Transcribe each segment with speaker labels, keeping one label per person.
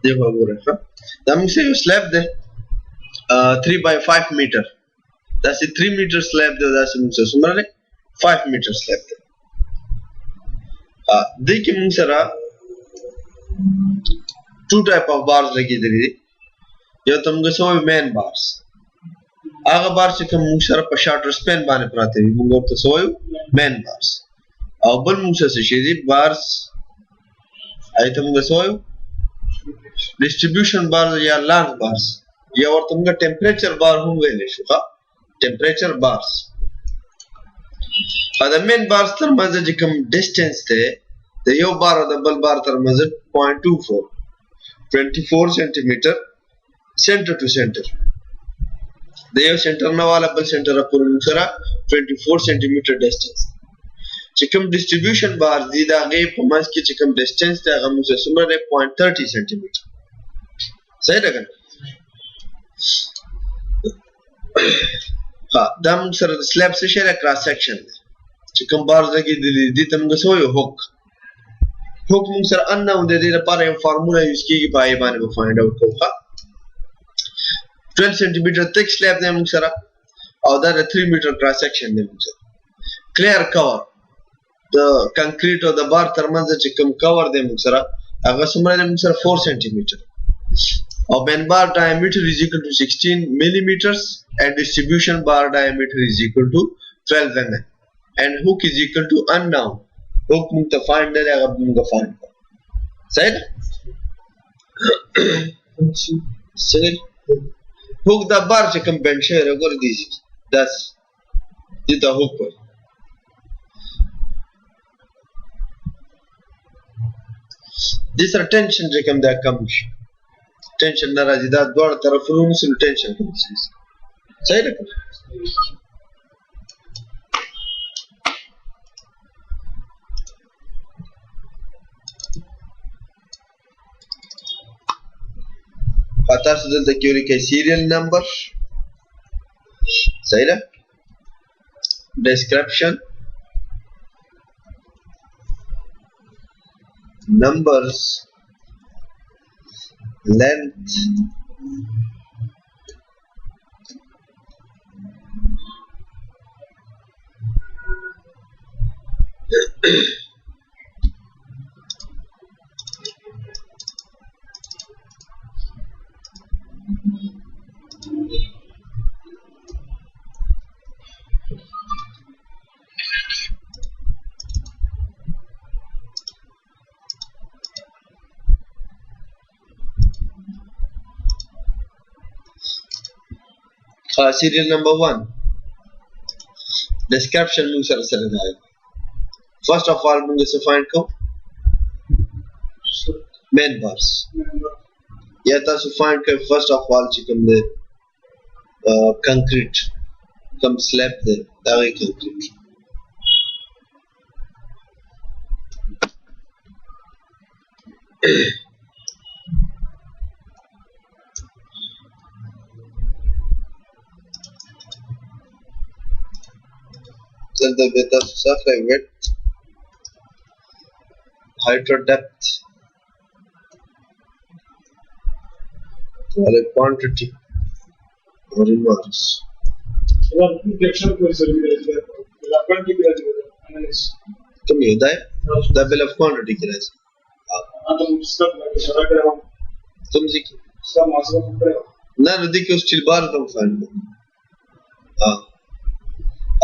Speaker 1: देखो वګوره ښه دا موږ یو سلیب ده 3 by 5 meter دا سي 3 meter slab ده دا سي موږ څومره ده 5 meter slab ده دې کې موږ سره two type of bars لګېدلي دي یو ته موږ سوې مین bars هغه بار چې کوم موږ سره په شارټر سپین باندې پراته وي موږ ورته سوې مین bars او بل موږ څه شي دي bars ایته موږ سوې distribution bars یا long bars یا ورته موږ temperature bar هم ویلی شو ښه temperature bars دا مین bars تر منځ چې کوم distance دی د یو بار او د بل بار تر منځ 0.24 سنټیمټر center to center د یو سنټر نه والا بل سنټر پورې موږ سره 24 سنټیمټر distance چې کوم distribution bars دي دا غي په منځ کې چې کوم distance دی هغه موږ سره څومره دی 0.30 سنټیمټر صحیح ده کنه دا موږ سره د سلیب څه شی کراس سیکشن دی چې کوم بار لګېدلي دي ته موږ څه وایو هوک هوک موږ سره unknown دی د دې لپاره یو فارمولا یوز کېږي په هغې باندې به فایند آوټ کوو 12 سنټیمټر thick slab دی موږ سره او دا د 3 میټر کراس سیکشن دی موږ سره کلیر کور د کنکریټ او د بار ترمنځ چې کوم کور دی موږ سره هغه څومره دی موږ سره 4 سنټیمټر او main bar diameter is equal to 16 millimeters and distribution bar diameter is equal to 12 mm and hook is equal to unknown hook موږ ته find دی هغه موږ find کړو صحیح ده صحیح hook دا بار چې کوم بند شوی وګوره دی داس دې ته hook وایي دې سره ټینشن چې کوم دا کم شي ټینشن نه راځي دا دواړه طرفونو سره ټینشن کوي صحیح ده تاسو دلته کې ولیکئ سیریل نمبر صحیح ده description numbers length serial number 1 description موږ سره سره دی first of all موږ څه find کوو main bars یا تاسو find کوئ first of all چې کوم دی concrete کوم slab دی دا وایي concrete then the beta surface width height or depth or a quantity or remarks कम ही होता है the bill of quantity की राज तुम जी ना नदी के उस चिलबार तुम find हाँ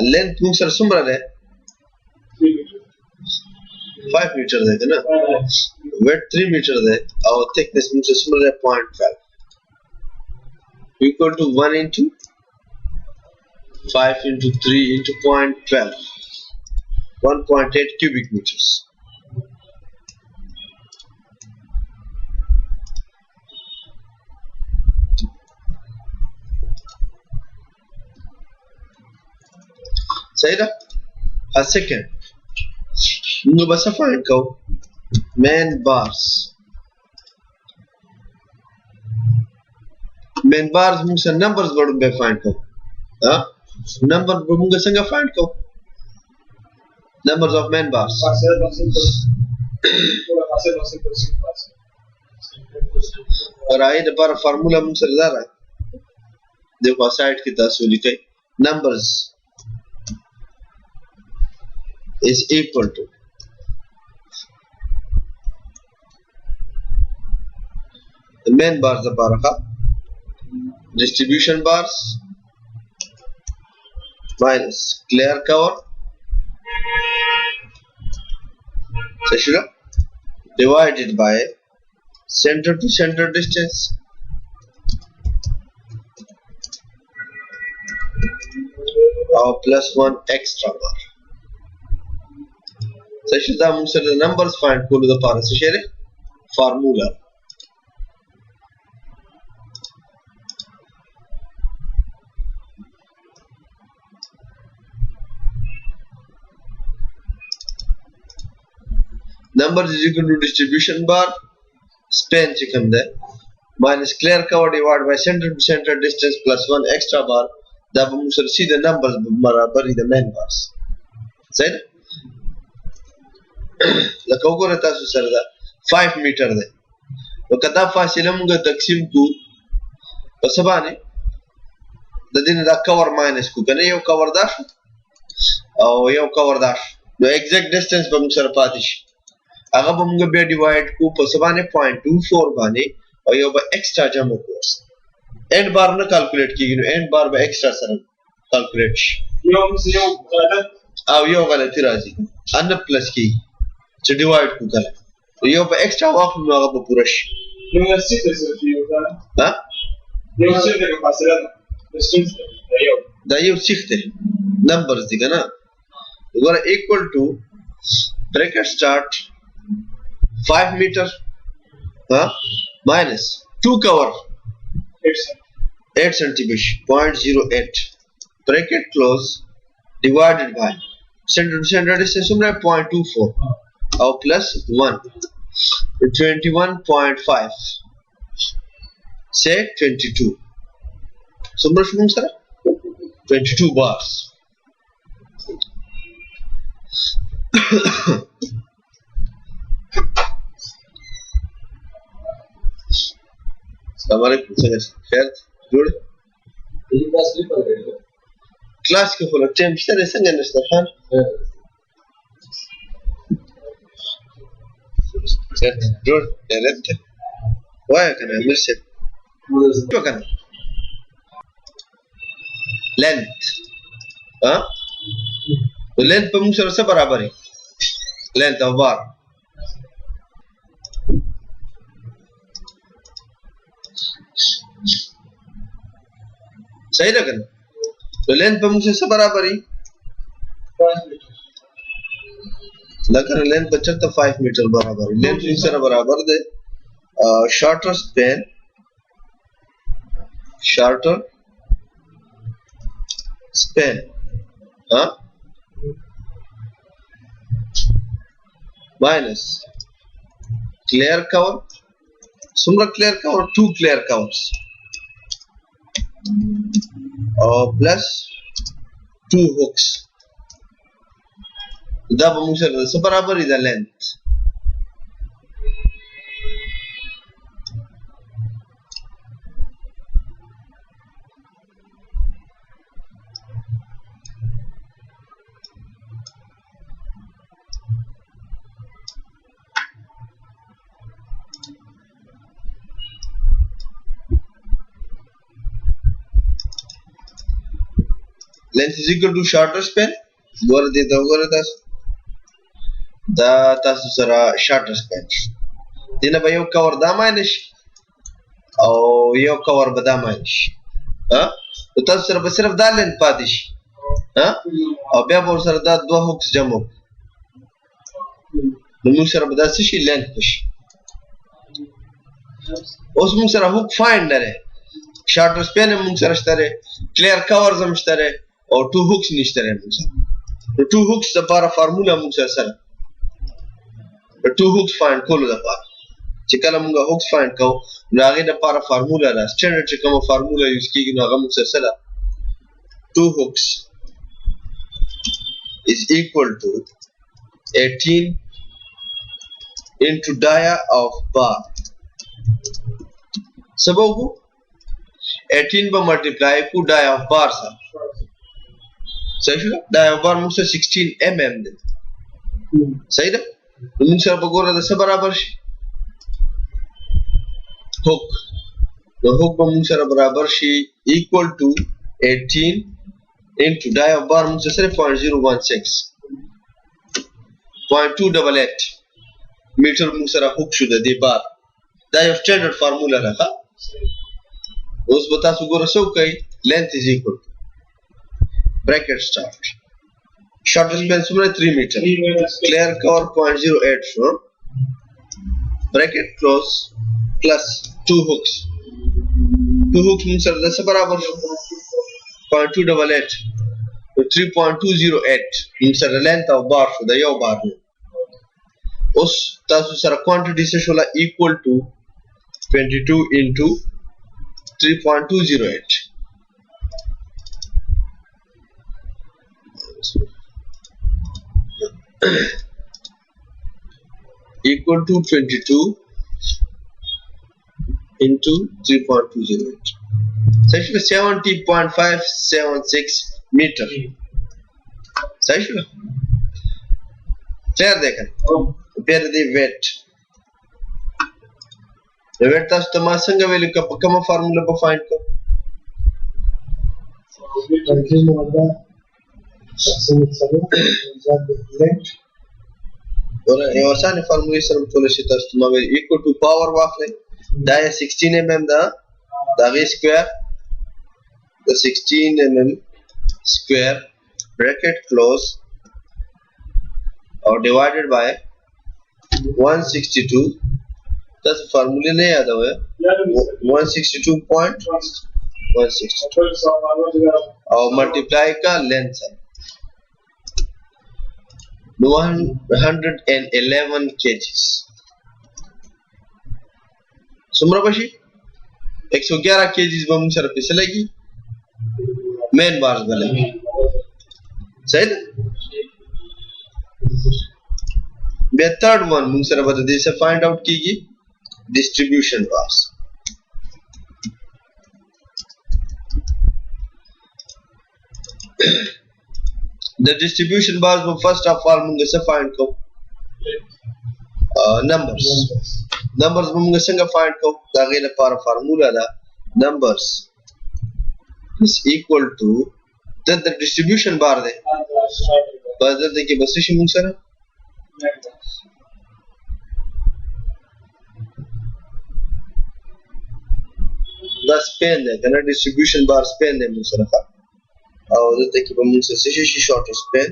Speaker 1: लेंथ मुझ सर सुमरा है 5 मीटर है ना वेट 3 मीटर है और थिकनेस मुझ सर सुमरा है 0.5 equal to 1 into 5 into 3 into 0.12 1.8 cubic meters सही ना a second मुझे बस फाइंड करो main bars मुझे numbers वर्ड में फाइंड करो हाँ number मुझे संगा फाइंड करो numbers of main bars اور هغه لپاره فارموله موږ سره دا راځي دغه سایت کې تاسو لیکئ numbers is equal to the main bars لپاره distribution bars minus clear cover divided by center to center distance plus 1 extra bar. دا موږ سره د numbers find کولو لپاره څه شی دی فارمولا numbers is equal to distribution bar span چې کوم دی minus clear cover divided by center to center distance plus 1 extra bar دا به موږ سره سیده numbers برابر دي د main bars صحیح لکه وګوره تاسو سره دا 5 میټر دی نو که دا فاصله موږ تقسیم کو په څه باندې د دې نه دا کور ماینس کو کنه یو کور دا شو او یو کور دا شو نو ایگزیکټ ډیسټنس به موږ سره پاتې شي هغه به موږ بیا ډیوایډ کو په څه باندې 0.24 باندې او یو به ایکسټرا جمع کوو اینڈ بار نه کیلکولیټ کیږي نو اینڈ بار به ایکسټرا سره کیلکولیټ شي او یو غلطی راځي ان پلس کیږي چې ډیوایډ کو کله یو په ایکسټرا واخلو نو هغه به پوره شي
Speaker 2: نو څه څه څه یو کنه
Speaker 1: ها
Speaker 2: یو څه د فاصله ډیسټنس یو
Speaker 1: دا یو څه دی نمبرز دي کنه وګوره equal to bracket start 5 meter minus 2 cover 8 centimeter 0.08 bracket close divided by center to center distance 0.24 or plus 1 21.5 say 22 so much means 22 bars السلام علیکم څنګه خیر جوړ
Speaker 2: دې کلاس کې پاتې
Speaker 1: کلاس کې خو له ټیم شته څنګه نشته خان جوړ ډایرکټ وای کنه امیر شه څه کنه لینث ها لینث په موږ سره څه برابر دی لینث او بار صحیح ده کنه تو لینث په موږ سره برابر دی دا کنه لینث په چرته 5 میټر برابر دی لینث موږ سره برابر دی shorter span huh minus clear cover sumra clear cover 2 clear covers plus 2 hooks da ba mu sara sa barabar da length length is equal to shorter span ګور دې دا وګوره تاسو دا تاسو سره shorter span دینه به یو کور دا ماینس او یو کور به دا ماینس ها تاسو سره به صرف دا لینث پاتې شي ها او بیا به سره دا دوه هوکس جمع نو موږ سره به دا څه شي لینث شي اوس موږ سره هوک فایند لري shorter span موږ سره شته clear cover زم شته او 2 hooks نشته موږ سره نو 2 hooks لپاره فارمولا موږ سره د 2 hooks find کولو لپاره چې کله موږ hooks find کوو نو هغه لپاره فارمولا را سټانډرډ چې کومه فارمولا یوز کیږي نو هغه موږ سره 2 hooks is equal to 18 into dia of bar सबको 18 पर multiply को die of बार सा सही है die of बार मुझसे 16 mm दे सही है मुझसे बगोरा दस बराबर हुक the hook मुझसे बराबर equal to 18 into die of bar मुझसे सिर्फ 0.016 0.288 मीटर मुझसे hook शुद्ध दे बार die of standard formula रखा उस बता सुगोरा सो कई length is equal to bracket start shortest span Sumre 3 meter clear cover 0.08 bracket close plus 2 hooks 2 hooks means that's बराबर 0.288 तो 3.208 means the length of bar for the yaw bar उस तासु सारा quantity से शोला equal to 22 into 3.208 equal to 22 into 3.208 so it is 70.576 meter सही है clear देखा फिर the weight the weight तास तमाम संग वैल्यू का कम फार्मूला पर फाइंड कर और ये आसान फार्मूला से हम थोड़े से तास तमाम equal to power waffle die 16 mm the square the 16 mm square bracket close or divided by 162 that's formula नहीं याद हुआ 162.162 और multiply का length है 111 kgs सुमरा बशी 111 kgs बम सर पे चलेगी मेन बार्स बनेगी सही है बे थर्ड वन मुझ सर बता दे से फाइंड आउट कीजिए distribution bars the distribution bars will first of all मुझे से फाइंड को numbers मुझे संग फाइंड को दागे ले पार फार्मूला दा numbers is equal to the distribution bar दे बदल दे के बस इसी मुझे ना बस पेन है क्या ना distribution bar पेन है मुझे ना और दे के बस मुझे इसी shortest span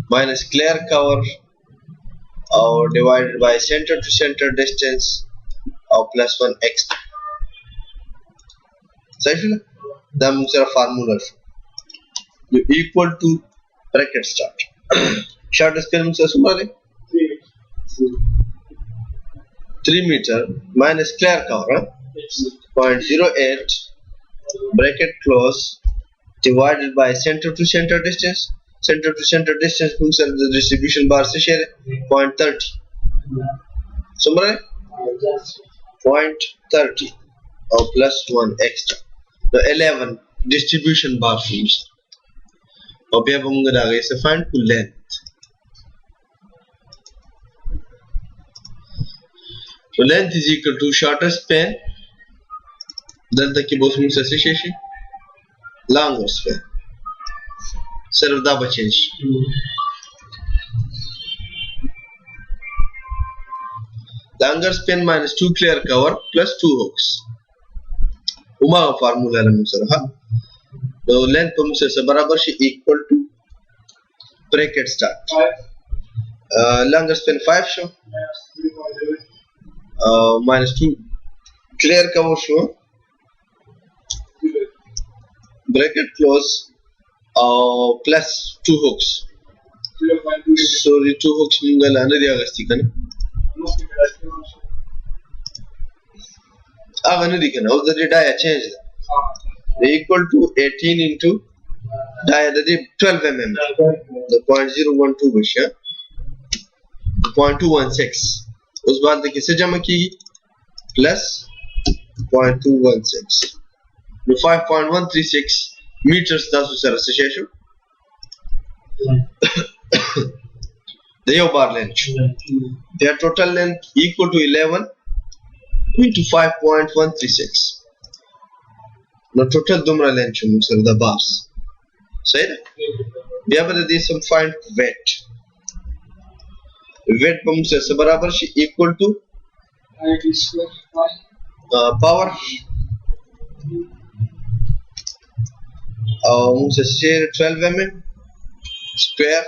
Speaker 1: minus clear cover or divided by center to center distance or plus 1 extra सही है दा मुझे formula you equal to bracket start shortest pen मुझे सुमारे 3 meter minus clear cover 0.08 bracket close divided by center to center distance means the distribution bar से share 0.30 Sumre 0.30 or plus 1 extra तो 11 distribution bar means और भी अब हम आगे से find to length so length is equal to shortest span delta की बोस में से शेषी longest span सिर्फ दा बचेंश longer span minus 2 clear cover plus 2 hooks Uma का फार्मूला है मुझे रहा तो लेंथ पर मुझे से बराबर she equal to bracket start longer span 5 show minus 2 clear cover show bracket close plus 2 hooks sorry 2 hooks मुझे लाने दिया गस्ती करने अब नहीं दिखना उधर ये dia change equal to 18 into dia दे 12 mm the 0.012 विषय 0.216 उस बांधे किसे जमा कीगी plus 0.216 no 5.136 meters تاسو سره څه شي شو د یو بار لینث their total length equal to 11 into 5.136 نو ټوټل دومره لینث شو موږ سره د بارس صحیح ده بیا به د دې سم فایند ویټ ویټ په موږ سره برابر شي equal to power او موږ سره 12 mm square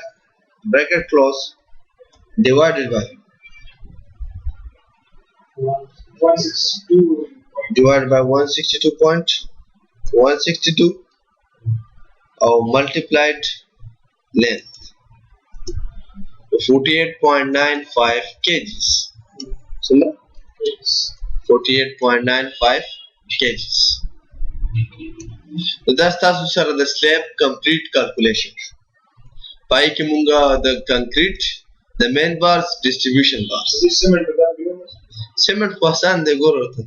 Speaker 1: bracket close divided by 162.162 or multiplied length 48.95 kgs. So 48.95 kgs. So that's the slab complete calculation. Pai ki munga the concrete, the main bars, distribution bars. Cement ko asan de goro ta.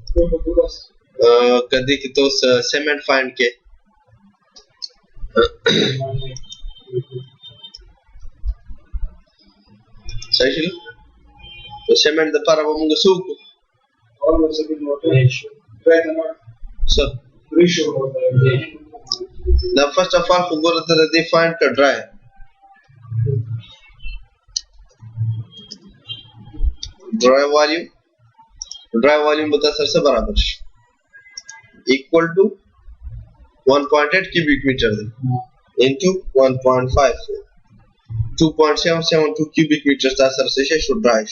Speaker 1: Kadi ki to cement find ke. صحیح شو تو سیمنٹ د پاره به موږ سوکو سر دا فرست اف ال وګوره ته د فایند ک ډرای والیوم به تاسو سره برابر شي equal to 1.8 cubic meter into 1.54 2.772 cubic meters تاسو سره شو ډرای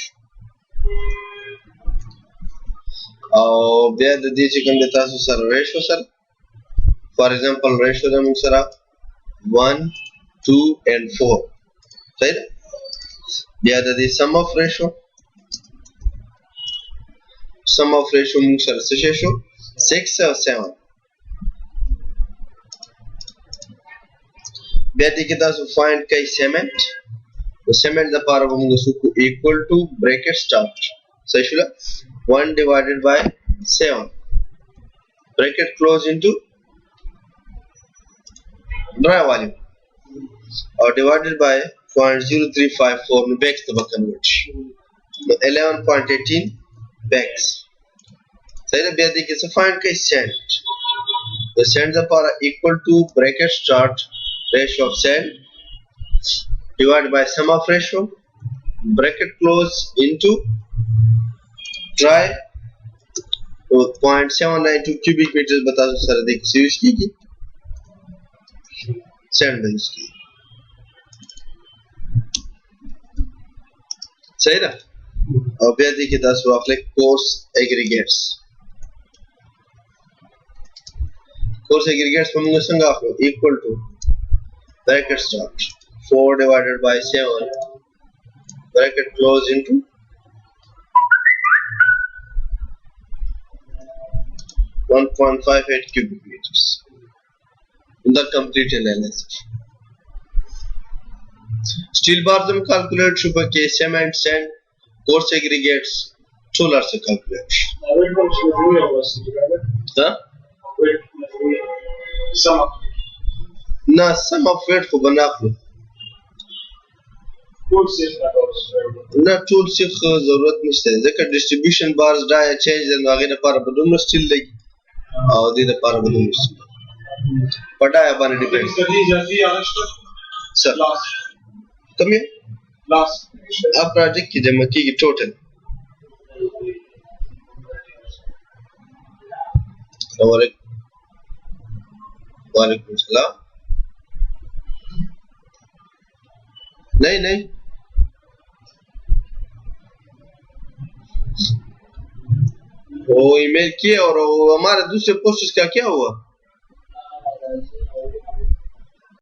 Speaker 1: او بیا د دې چې کوم د تاسو سره ریشو سره فار ایگزامپل ریشو د موږ سره 1 2 and 4 صحیح ده بیا د دې sum of ratio موږ سره څه شو 6 او 7 بیا دې کې تاسو فایند کړئ سیمنٹ نو سیمنٹ د پاره به موږ سوکو equal to bracket start صحیح شو 1 divided by 7 bracket close into dry volume or divided by 0.0354 no bags the convert 11.18 bags صحیح ده بیا دې کې څه فایند کړئ sand the sand د پاره equal to bracket start ratio of sand divided by sum of ratio bracket close into dry 0.792 cubic meters बता दो sir देख use की sand use की सही ना और बया देखिए दस वाफले coarse aggregates पर मुझे संग आप लोग equal to bracket start 4 divided by 7 bracket close into 1.58 cubic meters in the complete analysis. Steel bars हम calculate शुभ के cement sand coarse aggregates solar से calculate. हाँ? ना sum of weight को बना लो. ना टूल से जरूरत नहीं है. जैसे distribution bars डाया change और आगे ना पारा बदलना steel लगी. और दीदा पारा बदलना steel. पढ़ा है बाने डिपेंड. सर. तब ये आप प्रोजेक्ट की जमा की टोटल वालेकुम सलाम नहीं वो ईमेल किए और वो हमारे दूसरे पोस्ट का क्या हुआ